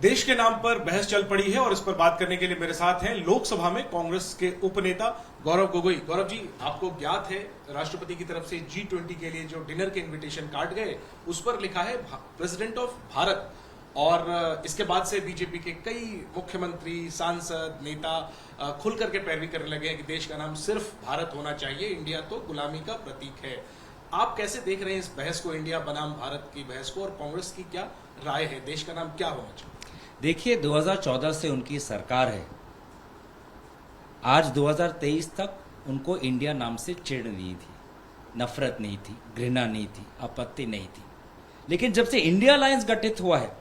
देश के नाम पर बहस चल पड़ी है और इस पर बात करने के लिए मेरे साथ हैं लोकसभा में कांग्रेस के उपनेता गौरव गोगोई। गौरव जी, आपको ज्ञात है राष्ट्रपति की तरफ से G20 के लिए जो डिनर के इनविटेशन कार्ड गए उस पर लिखा है प्रेसिडेंट ऑफ भारत, और इसके बाद से बीजेपी के कई मुख्यमंत्री, सांसद, नेता खुल करके पैरवी करने लगे हैं कि देश का नाम सिर्फ भारत होना चाहिए, इंडिया तो गुलामी का प्रतीक है। आप कैसे देख रहे हैं इस बहस को, इंडिया बनाम भारत की बहस को, और कांग्रेस की क्या राय है, देश का नाम क्या होना चाहिए? देखिए, 2014 से उनकी सरकार है, आज 2023 तक उनको इंडिया नाम से चिढ़ नहीं थी, नफरत नहीं थी, घृणा नहीं थी, आपत्ति नहीं थी। लेकिन जब से इंडिया अलायंस गठित हुआ है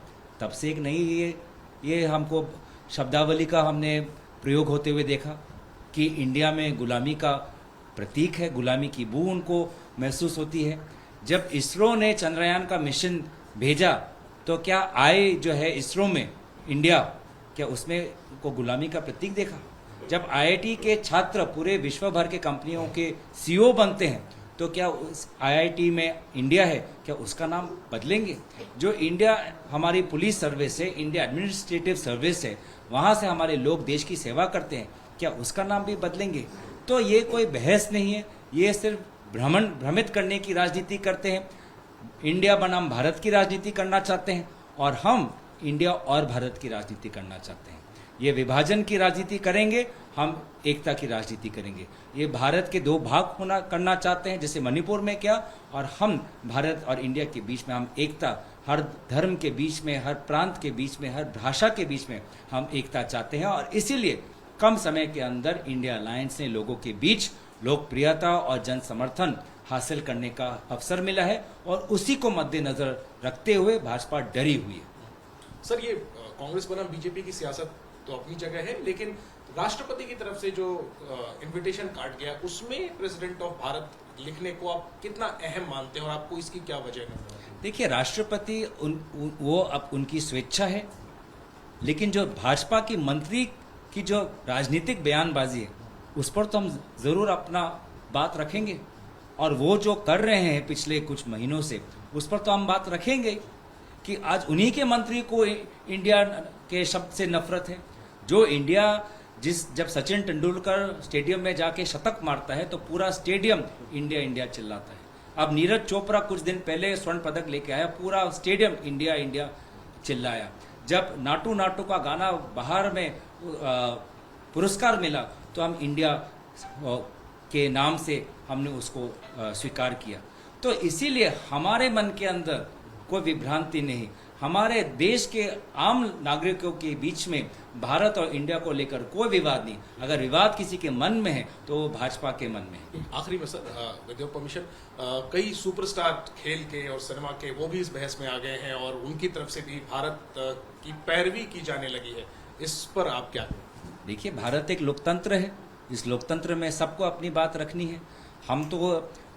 तब से एक नई ये हमको शब्दावली का हमने प्रयोग होते हुए देखा कि इंडिया में गुलामी का प्रतीक है, गुलामी की बू उनको महसूस होती है। जब इसरो ने चंद्रयान का मिशन भेजा तो क्या आए जो है इसरो में इंडिया, क्या उसमें को गुलामी का प्रतीक देखा? जब आईआईटी के छात्र पूरे विश्व भर के कंपनियों के सीईओ बनते हैं तो क्या उस आईआईटी में इंडिया है, क्या उसका नाम बदलेंगे? जो इंडिया हमारी पुलिस सर्विस है, इंडिया एडमिनिस्ट्रेटिव सर्विस है, वहाँ से हमारे लोग देश की सेवा करते हैं, क्या उसका नाम भी बदलेंगे? तो ये कोई बहस नहीं है, ये सिर्फ भ्रमित करने की राजनीति करते हैं। इंडिया बनाम भारत की राजनीति करना चाहते हैं और हम इंडिया और भारत की राजनीति करना चाहते हैं। ये विभाजन की राजनीति करेंगे, हम एकता की राजनीति करेंगे। ये भारत के दो भाग करना चाहते हैं, जैसे मणिपुर में किया, और हम भारत और इंडिया के बीच में हम एकता, हर धर्म के बीच में, हर प्रांत के बीच में, हर भाषा के बीच में हम एकता चाहते हैं। और इसीलिए कम समय के अंदर इंडिया अलायंस ने लोगों के बीच लोकप्रियता और जन समर्थन हासिल करने का अवसर मिला है, और उसी को मद्देनजर रखते हुए भाजपा डरी हुई है। सर, ये कांग्रेस बनाम बीजेपी की सियासत तो अपनी जगह है, लेकिन राष्ट्रपति की तरफ से जो इनविटेशन कार्ड गया उसमें प्रेसिडेंट ऑफ भारत लिखने को आप कितना अहम मानते हैं और आपको इसकी क्या वजह है? देखिए, राष्ट्रपति वो अब उनकी स्वेच्छा है, लेकिन जो भाजपा की मंत्री की जो राजनीतिक बयानबाजी है उस पर तो हम जरूर अपना बात रखेंगे, और वो जो कर रहे हैं पिछले कुछ महीनों से उस पर तो हम बात रखेंगे कि आज उन्हीं के मंत्री को इंडिया के शब्द से नफरत है। जो इंडिया जब सचिन तेंदुलकर स्टेडियम में जाके शतक मारता है तो पूरा स्टेडियम इंडिया इंडिया चिल्लाता है। अब नीरज चोपड़ा कुछ दिन पहले स्वर्ण पदक लेके आया, पूरा स्टेडियम इंडिया इंडिया चिल्लाया। जब नाटू नाटू का गाना बाहर में पुरस्कार मिला तो हम इंडिया के नाम से हमने उसको स्वीकार किया। तो इसीलिए हमारे मन के अंदर कोई विभ्रांति नहीं, हमारे देश के आम नागरिकों के बीच में भारत और इंडिया को लेकर कोई विवाद नहीं। अगर विवाद किसी के मन में है तो वो भाजपा के मन में है। आखिरी में सर, विद योर परमिशन, कई सुपरस्टार खेल के और सिनेमा के वो भी इस बहस में आ गए हैं और उनकी तरफ से भी भारत की पैरवी की जाने लगी है, इस पर आप क्या? देखिए, भारत एक लोकतंत्र है, इस लोकतंत्र में सबको अपनी बात रखनी है। हम तो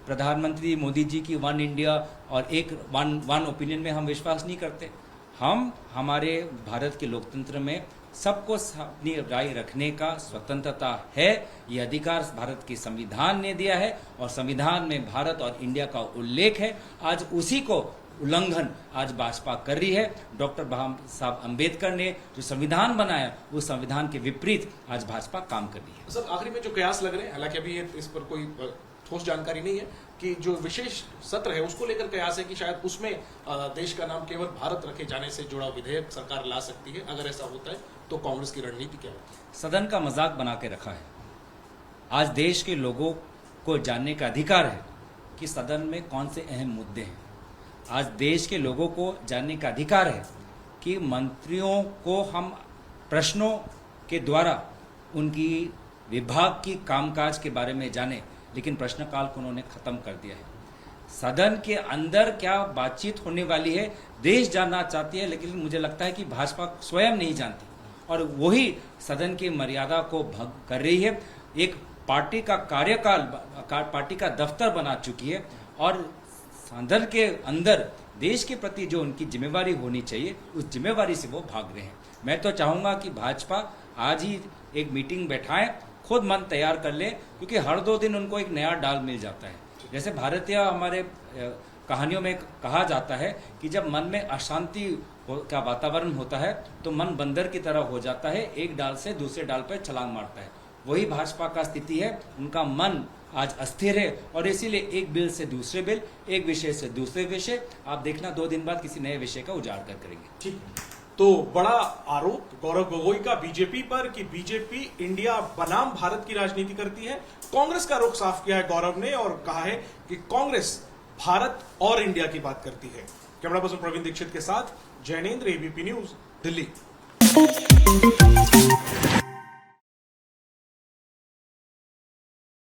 प्रधानमंत्री मोदी जी की वन इंडिया और एक वन ओपिनियन में हम विश्वास नहीं करते। हम हमारे भारत के लोकतंत्र में सबको अपनी राय रखने का स्वतंत्रता है, ये अधिकार भारत के संविधान ने दिया है और संविधान में भारत और इंडिया का उल्लेख है। आज उसी को उल्लंघन आज भाजपा कर रही है। डॉक्टर साहब अंबेडकर ने जो संविधान बनाया उस संविधान के विपरीत आज भाजपा काम कर रही है। सर, आखिरी में जो कयास लग रहे हैं, हालांकि अभी इस पर कोई ठोस जानकारी नहीं है, कि जो विशेष सत्र है उसको लेकर कयास है कि शायद उसमें देश का नाम केवल भारत रखे जाने से जुड़ा विधेयक सरकार ला सकती है। अगर ऐसा होता है तो कांग्रेस की रणनीति क्या है? सदन का मजाक बना के रखा है। आज देश के लोगों को जानने का अधिकार है कि सदन में कौन से अहम मुद्दे हैं। आज देश के लोगों को जानने का अधिकार है कि मंत्रियों को हम प्रश्नों के द्वारा उनकी विभाग की कामकाज के बारे में जाने, लेकिन प्रश्नकाल को उन्होंने खत्म कर दिया है। सदन के अंदर क्या बातचीत होने वाली है देश जानना चाहती है, लेकिन मुझे लगता है कि भाजपा स्वयं नहीं जानती और वही सदन की मर्यादा को भंग कर रही है। एक पार्टी का कार्यकाल, पार्टी का दफ्तर बना चुकी है और सदन के अंदर देश के प्रति जो उनकी जिम्मेवारी होनी चाहिए उस जिम्मेवारी से वो भाग रहे हैं। मैं तो चाहूँगा कि भाजपा आज ही एक मीटिंग बैठाएं, खुद मन तैयार कर ले, क्योंकि हर 2 दिन उनको एक नया डाल मिल जाता है। जैसे भारतीय हमारे कहानियों में कहा जाता है कि जब मन में अशांति का वातावरण होता है तो मन बंदर की तरह हो जाता है, एक डाल से दूसरे डाल पर छलांग मारता है। वही भाजपा का स्थिति है, उनका मन आज अस्थिर है और इसीलिए एक बिल से दूसरे बिल, एक विषय से दूसरे विषय, आप देखना 2 दिन बाद किसी नए विषय का उजागर करेंगे। ठीक, तो बड़ा आरोप गौरव गोगोई का बीजेपी पर कि बीजेपी इंडिया बनाम भारत की राजनीति करती है। कांग्रेस का रुख साफ किया है गौरव ने और कहा है कि कांग्रेस भारत और इंडिया की बात करती है। कैमरा पर्सन प्रवीण दीक्षित के साथ जैनेंद्र, एबीपी न्यूज, दिल्ली।